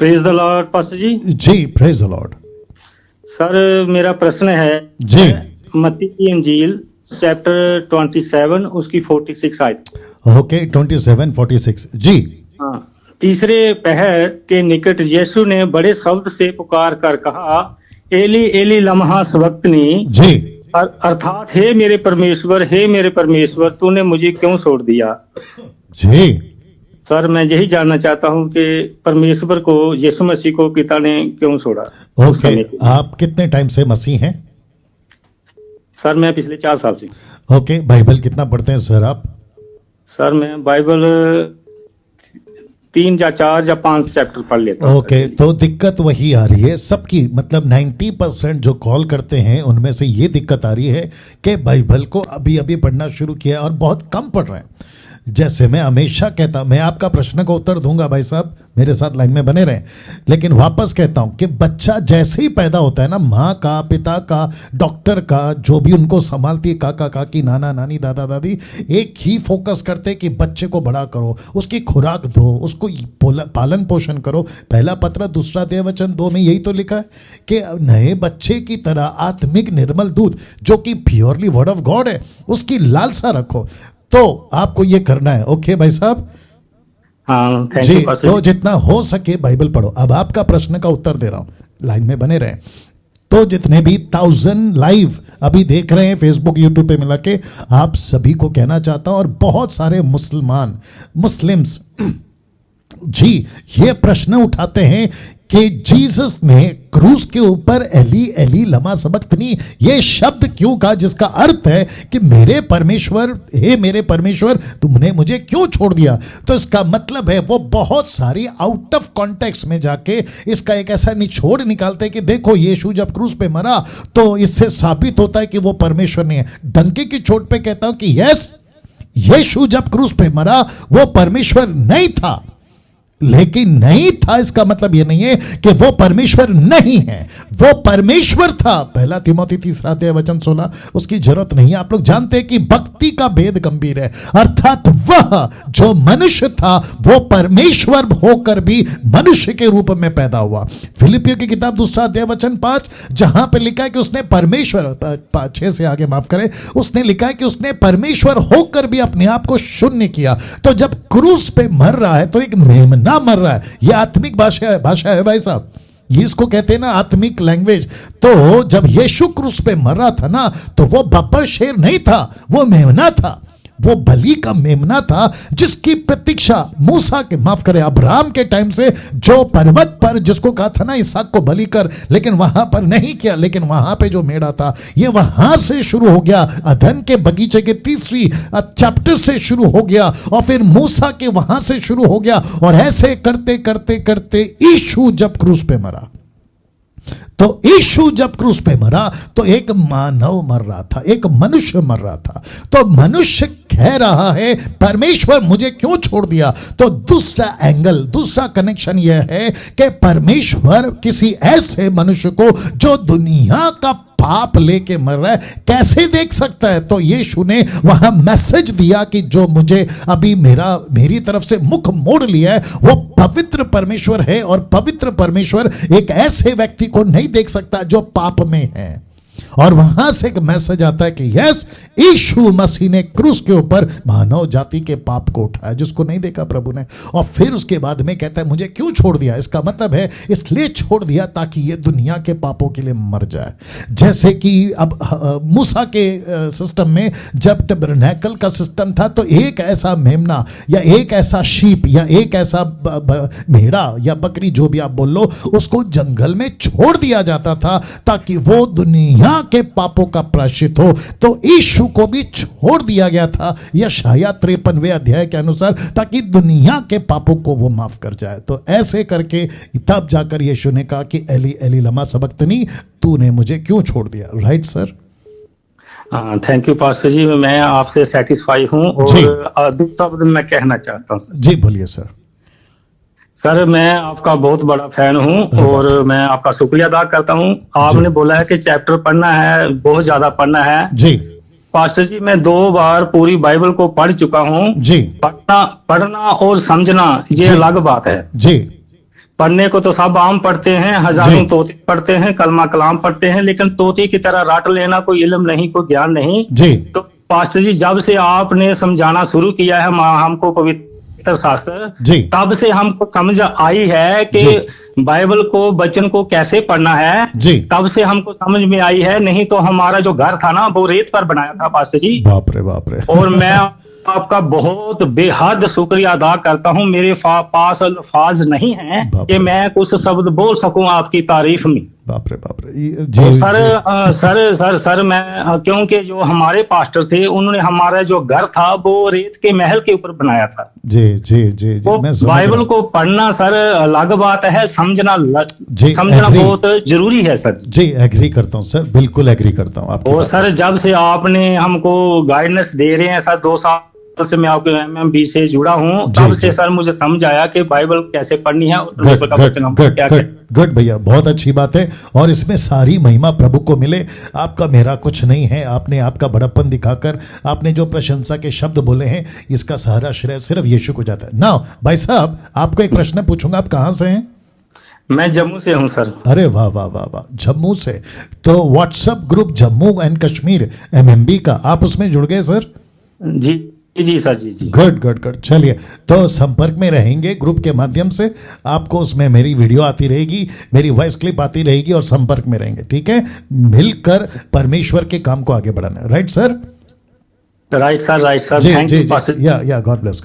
Praise the lord pastor ji. जी, praise the lord. Sir मेरा प्रश्न है जी। मत्ती की इंजील चैप्टर 27 उसकी 46 आयत। ओके, 27:46 जी। हाँ, तीसरे पहर के निकट यीशु ने बड़े शब्द से पुकार कर कहा, एली एली लम्हा सबक्तनी, जी। अर्थात हे मेरे परमेश्वर तूने मुझे क्यों छोड़ दिया। जी। सर मैं यही जानना चाहता हूँ कि परमेश्वर को यीशु मसीह को पिता ने क्यों छोड़ा। ओके, आप कितने टाइम से मसीह हैं? सर मैं पिछले 4 साल से। ओके, बाइबल कितना पढ़ते हैं सर आप? सर मैं बाइबल 3 या 4 या 5 चैप्टर पढ़ लेता हूँ। ओके, तो दिक्कत वही आ रही है सबकी, मतलब 90% जो कॉल करते हैं उनमें से ये दिक्कत आ रही है कि बाइबल को अभी अभी पढ़ना शुरू किया और बहुत कम पढ़ रहे हैं। जैसे मैं हमेशा कहता हूं, मैं आपका प्रश्न का उत्तर दूंगा भाई साहब, मेरे साथ लाइन में बने रहें, लेकिन वापस कहता हूं कि बच्चा जैसे ही पैदा होता है ना, माँ का, पिता का, डॉक्टर का, जो भी उनको संभालती है, काका काकी, नाना नानी, दादा दादी, एक ही फोकस करते हैं कि बच्चे को बड़ा करो, उसकी खुराक दो, उसको पालन पोषण करो। पहला पत्र 2 अध्याय वचन 2 में यही तो लिखा है कि नए बच्चे की तरह आत्मिक निर्मल दूध जो कि प्योरली वर्ड ऑफ गॉड है उसकी लालसा रखो। तो आपको ये करना है। ओके भाई साहब। हाँ, जी, तो जितना हो सके बाइबल पढ़ो। अब आपका प्रश्न का उत्तर दे रहा हूं, लाइन में बने रहें। तो जितने भी 1000 लाइव अभी देख रहे हैं फेसबुक यूट्यूब पे मिला के, आप सभी को कहना चाहता हूं, और बहुत सारे मुस्लिम्स जी ये प्रश्न उठाते हैं कि जीसस ने क्रूस के ऊपर एली एली लमा सबक्तनी ये शब्द क्यों कहा, जिसका अर्थ है कि मेरे परमेश्वर, हे मेरे परमेश्वर तुमने मुझे क्यों छोड़ दिया। तो इसका मतलब है वो बहुत सारी आउट ऑफ कॉन्टेक्स्ट में जाके इसका एक ऐसा निचोड़ निकालते हैं कि देखो यीशु जब क्रूस पे मरा तो इससे साबित होता है कि वो परमेश्वर नहीं है। डंके की चोट पे कहता हूं कि यस, यीशु जब क्रूस पे मरा वो परमेश्वर नहीं था, लेकिन नहीं था इसका मतलब यह नहीं है कि वो परमेश्वर नहीं है, वो परमेश्वर था। पहला तिमोथी 3 अध्याय वचन 16, उसकी जरूरत नहीं है। आप लोग जानते हैं कि भक्ति का भेद गंभीर है, अर्थात वह जो मनुष्य था वो परमेश्वर होकर भी मनुष्य के रूप में पैदा हुआ। फिलिपियों की किताब 2 अध्याय वचन 5 जहां पे लिखा है कि उसने परमेश्वर, 6 से आगे माफ करें, उसने लिखा है कि उसने परमेश्वर होकर भी अपने आप को शून्य किया। तो जब क्रूस पे मर रहा है तो एक मेमना मर रहा है। यह आत्मिक भाषा है भाई साहब, ये इसको कहते हैं ना आत्मिक लैंग्वेज। तो जब यीशु क्रूस पे मर रहा था ना, तो वो बब्बर शेर नहीं था, वो मेमना था, वो बलि का मेमना था जिसकी प्रतीक्षा मूसा के, माफ करें, अब्राहम के टाइम से, जो पर्वत पर जिसको कहा था ना इसहाक को बलि कर, लेकिन वहां पर नहीं किया, लेकिन वहां पे जो मेढ़ा था ये वहां से शुरू हो गया, अदन के बगीचे के 3 चैप्टर से शुरू हो गया, और फिर मूसा के वहां से शुरू हो गया, और ऐसे करते करते करते यीशु जब क्रूस पे मरा, तो यीशु जब क्रूस पे मरा तो एक मानव मर रहा था, एक मनुष्य मर रहा था। तो मनुष्य कह रहा है परमेश्वर मुझे क्यों छोड़ दिया। तो दूसरा एंगल, दूसरा कनेक्शन यह है कि परमेश्वर किसी ऐसे मनुष्य को जो दुनिया का पाप लेके मर रहा है कैसे देख सकता है। तो यीशु ने वहां मैसेज दिया कि जो मुझे अभी मेरी तरफ से मुख मोड़ लिया है वो पवित्र परमेश्वर है, और पवित्र परमेश्वर एक ऐसे व्यक्ति को नहीं देख सकता जो पाप में है। और वहां से एक मैसेज आता है कि यस, यीशु मसीह ने क्रूस के ऊपर मानव जाति के पाप को उठाया जिसको नहीं देखा प्रभु ने। और फिर उसके बाद में कहता है मुझे क्यों छोड़ दिया, इसका मतलब है इसलिए छोड़ दिया ताकि ये दुनिया के पापों के लिए मर जाए। जैसे कि अब मूसा के सिस्टम में जब टबरनैकल का सिस्टम था तो एक ऐसा मेमना या एक ऐसा शीप या एक ऐसा भेड़ा या बकरी, जो भी आप बोल लो, उसको जंगल में छोड़ दिया जाता था ताकि वो दुनिया के पापों का प्रायश्चित हो। तो यीशु को भी छोड़ दिया गया था यशायाह 53वें अध्याय के अनुसार, ताकि दुनिया के पापों को वो माफ कर जाए। तो ऐसे करके तब जाकर यीशु ने कहा कि एली एली लमा सबक्तनी, तूने मुझे क्यों छोड़ दिया। Right sir. Thank you pastor ji, मैं आपसे सेटिस्फाई हूं। और दूसरा मैं कहना चाहता हूं। जी बोलिए सर। सर मैं आपका बहुत बड़ा फैन हूं और मैं आपका शुक्रिया अदा करता हूं। आपने बोला है कि चैप्टर पढ़ना है, बहुत ज्यादा पढ़ना है। जी पास्टर जी, मैं 2 बार पूरी बाइबल को पढ़ चुका हूं। जी। पढ़ना और समझना ये अलग बात है। जी। पढ़ने को तो सब आम पढ़ते हैं, हजारों जी। तोते पढ़ते हैं, कलमा कलाम पढ़ते हैं, लेकिन तोते की तरह रट लेना कोई इल्म नहीं, कोई ज्ञान नहीं। जी तो पास्टर जी, जब से आपने समझाना शुरू किया है हमको पवित्र शास्त्र, जी तब से हमको समझ आई है कि जी। बाइबल को, वचन को कैसे पढ़ना है। जी तब से हमको समझ में आई है, नहीं तो हमारा जो घर था ना वो रेत पर बनाया था पास्टर जी। बाप रे बाप रे। और मैं आपका बहुत बेहद शुक्रिया अदा करता हूं। मेरे पास अल्फाज नहीं है बाप कि रे। मैं कुछ शब्द बोल सकूं आपकी तारीफ में। बाप रे तो जी सर जी सर मैं क्योंकि जो हमारे पास्टर थे उन्होंने हमारा जो घर था वो रेत के महल के ऊपर बनाया था। जी जी जी तो मैं समझ बाइबल रहा हूं। को पढ़ना सर अलग बात है, जी, समझना agree। बहुत जरूरी है सर। जी एग्री करता हूँ सर, बिल्कुल एग्री करता हूँ आपकी और बात सर से। जब से आपने हमको गाइडेंस दे रहे हैं सर, 2 साल से मैं आपके MMB से जुड़ा हूँ, जी, तब से जी। सर मुझे समझ आया कि बाइबल कैसे पढ़नी है और गुड परमेश्वर का गुड वचन हमको गुड क्या गुड कहता है। गुड भैया, बहुत अच्छी बात है। और इसमें सारी महिमा प्रभु को मिले, आपका मेरा कुछ नहीं है। आपने आपका बड़प्पन दिखाकर आपने जो प्रशंसा के शब्द बोले हैं, इसका सारा श्रेय सिर्फ यीशु को जाता है। नाउ भाई साहब, आपको एक प्रश्न पूछूंगा, आप कहाँ से हैं? मैं जम्मू से हूँ सर। अरे वाह वाह वाह वाह, जम्मू से। तो WhatsApp group Jammu and Kashmir MMB का, आप उसमें जुड़ गए सर? जी जी सर, जी जी। Good good good. चलिए, तो संपर्क में रहेंगे ग्रुप के माध्यम से। आपको उसमें मेरी वीडियो आती रहेगी, मेरी वॉइस क्लिप आती रहेगी, और संपर्क में रहेंगे, ठीक है? मिलकर परमेश्वर के काम को आगे बढ़ाना। Right sir? Right sir, right sir. जी थैंक जी यू पास्टर। या गॉड ब्लेस।